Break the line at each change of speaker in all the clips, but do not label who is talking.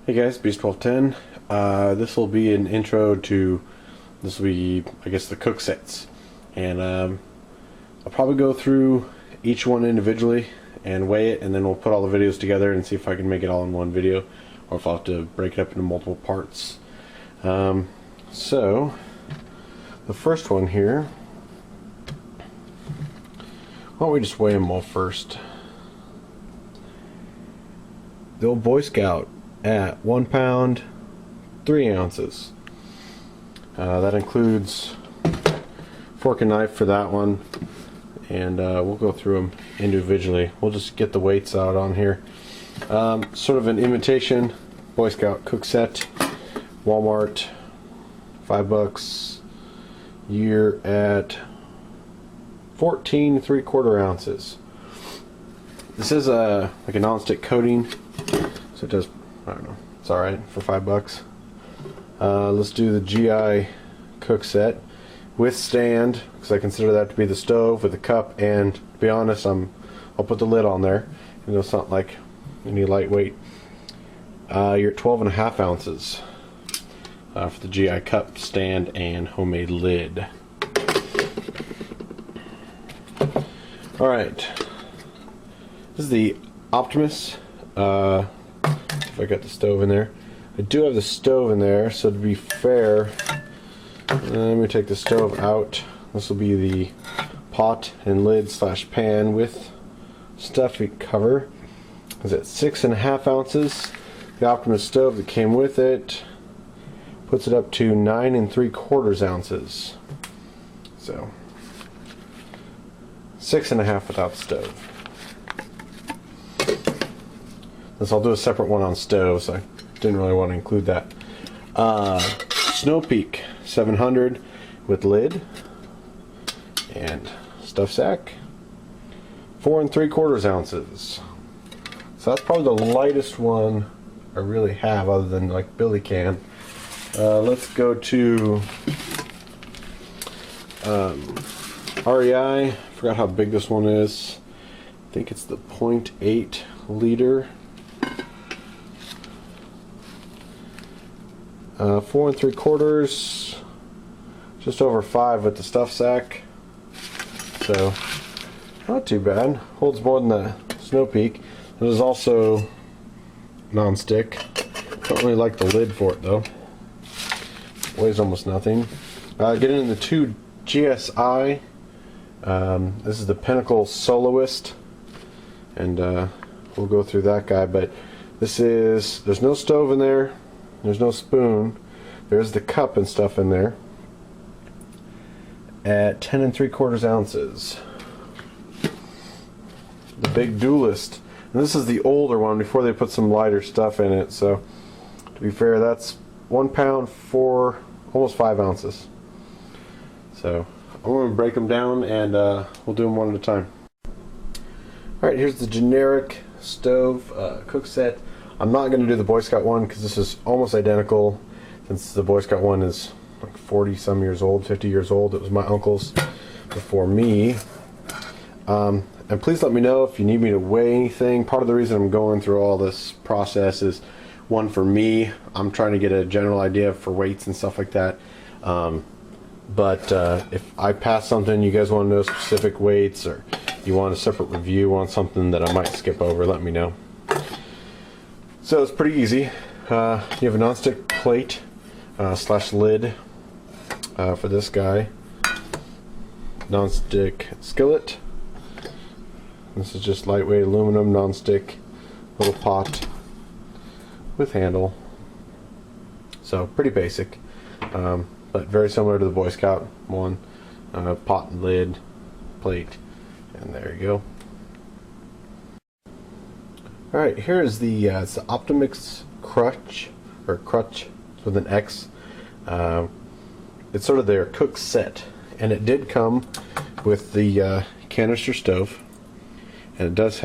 Hey guys, Beast1210. This will be an intro to, I guess, the cook sets. And I'll probably go through each one individually and weigh it, and then we'll put all the videos together and see if I can make it all in one video, or if I'll have to break it up into multiple parts. So, the first one here, why don't we just weigh them all first? The old Boy Scout at 1 pound 3 ounces. That includes fork and knife for that one, and we'll go through them individually. We'll just get the weights out on here. Sort of an imitation Boy Scout cook set, Walmart, $5, year at 14 3/4 ounces. This is like a non-stick coating, so it does, I don't know, it's alright for $5. Let's do the GI cook set with stand, because I consider that to be the stove with the cup, and to be honest, I'll put the lid on there, even though it's not like any lightweight. You're at 12.5 ounces for the GI cup, stand, and homemade lid. Alright, this is the Optimist. If I got the stove in there. I do have the stove in there, so to be fair, let me take the stove out. This will be the pot and lid slash pan with stuffy cover. Is at 6.5 ounces. The Optimist stove that came with it puts it up to 9 3/4 ounces. So 6.5 without the stove. I'll do a separate one on stove, so I didn't really want to include that. Snow Peak 700 with lid and stuff sack, 4 3/4 ounces. So that's probably the lightest one I really have, other than like Billy Can. Let's go to REI. Forgot how big this one is. I think it's the 0.8 liter. 4 3/4, just over 5 with the stuff sack, so not too bad. Holds more than the Snow Peak. It is also non-stick. Don't really like the lid for it though. Weighs almost nothing. Getting into the 2 GSI. This is the Pinnacle Soloist, and we'll go through that guy. But there's no stove in there. There's no spoon. There's the cup and stuff in there at 10 3/4 ounces. The big Duelist. And this is the older one before they put some lighter stuff in it. So to be fair, that's 1 pound 4, almost 5 ounces. So I'm going to break them down, and we'll do them one at a time. Alright, here's the generic stove cook set. I'm not going to do the Boy Scout one because this is almost identical, since the Boy Scout one is like 40 some years old, 50 years old. It was my uncle's before me. And please let me know if you need me to weigh anything. Part of the reason I'm going through all this process is, one, for me, I'm trying to get a general idea for weights and stuff like that. But if I pass something, you guys want to know specific weights, or you want a separate review on something that I might skip over, let me know. So it's pretty easy. You have a non-stick plate slash lid for this guy. Non-stick skillet. This is just lightweight aluminum non-stick little pot with handle. So pretty basic, but very similar to the Boy Scout one. Pot and lid, plate, and there you go. Alright, here is it's the Optimist Crutch, or Crutch with an X. It's sort of their cook set, and it did come with the canister stove, and it does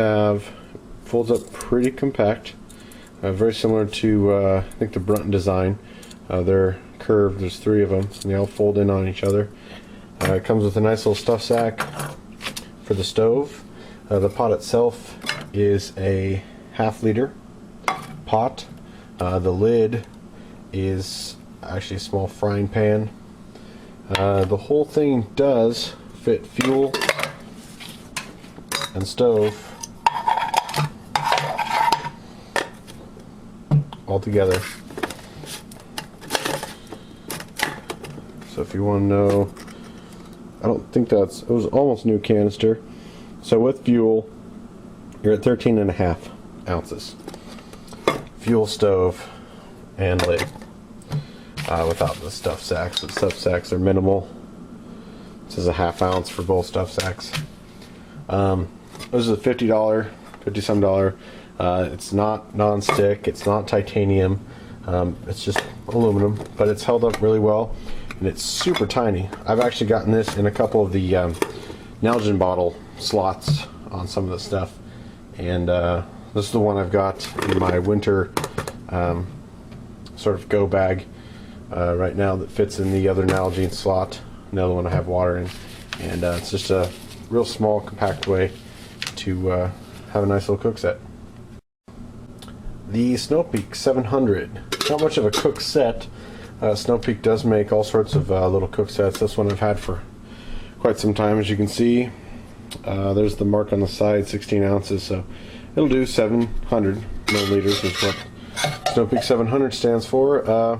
folds up pretty compact, very similar to I think the Brunton design. They're curved, there's 3 of them, and they all fold in on each other. It comes with a nice little stuff sack for the stove. The pot itself is a 1/2 liter pot. The lid is actually a small frying pan. The whole thing does fit fuel and stove all together. So if you want to know, I don't think it was almost new canister. So with fuel, you're at 13.5 ounces. Fuel, stove, and lid. Without the stuff sacks. The stuff sacks are minimal. This is a ½ ounce for both stuff sacks. This is a $50, $50-some. It's not non-stick. It's not titanium. It's just aluminum, but it's held up really well, and it's super tiny. I've actually gotten this in a couple of the Nalgene bottle slots on some of the stuff, and this is the one I've got in my winter sort of go bag right now that fits in the other Nalgene slot, another one I have water in, and it's just a real small, compact way to have a nice little cook set. The Snowpeak 700, not much of a cook set. Snowpeak does make all sorts of little cook sets. This one I've had for quite some time, as you can see. There's the mark on the side, 16 ounces, so it'll do 700 milliliters is what Snowpeak 700 stands for.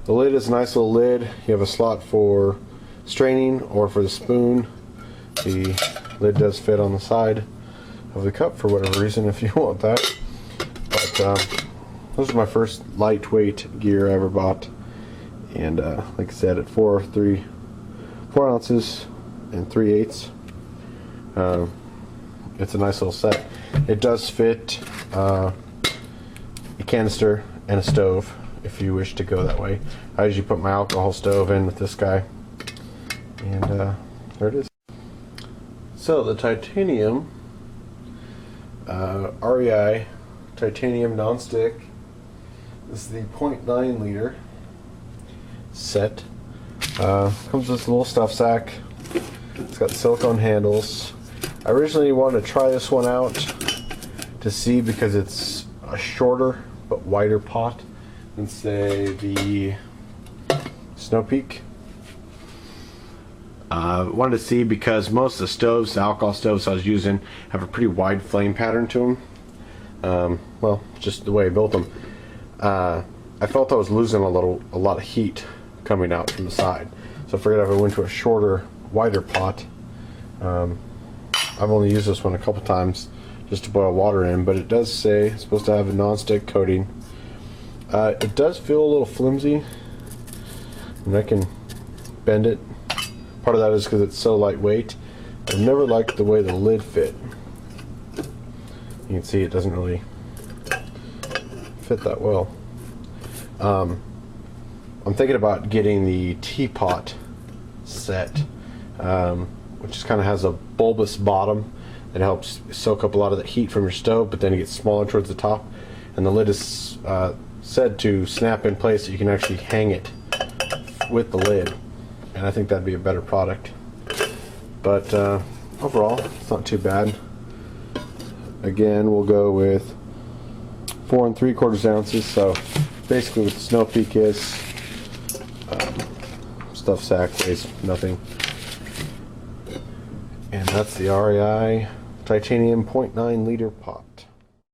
The lid is a nice little lid. You have a slot for straining or for the spoon. The lid does fit on the side of the cup for whatever reason if you want that. But this is my first lightweight gear I ever bought, and like I said, at 4 ounces and 3/8, it's a nice little set. It does fit a canister and a stove if you wish to go that way. I usually put my alcohol stove in with this guy, and there it is. So the titanium REI titanium non-stick. This is the 0.9 liter set. Comes with this little stuff sack. It's got silicone handles. I originally wanted to try this one out to see, because it's a shorter but wider pot than, say, the Snowpeak. Wanted to see because most of the stoves, the alcohol stoves I was using, have a pretty wide flame pattern to them. Well, just the way I built them. I felt I was losing a lot of heat coming out from the side, so I figured if I went to a shorter, wider pot. I've only used this one a couple times just to boil water in, but it does say it's supposed to have a non-stick coating. It does feel a little flimsy, and I can bend it. Part of that is because it's so lightweight. I've never liked the way the lid fit. You can see it doesn't really fit that well. I'm thinking about getting the teapot set, which just kind of has a bulbous bottom that helps soak up a lot of the heat from your stove, but then it gets smaller towards the top, and the lid is said to snap in place so you can actually hang it with the lid, and I think that'd be a better product. But overall, it's not too bad. Again, we'll go with 4 3/4 ounces, so basically what the Snowpeak is, stuff sack weighs nothing, and that's the REI titanium 0.9 liter pot.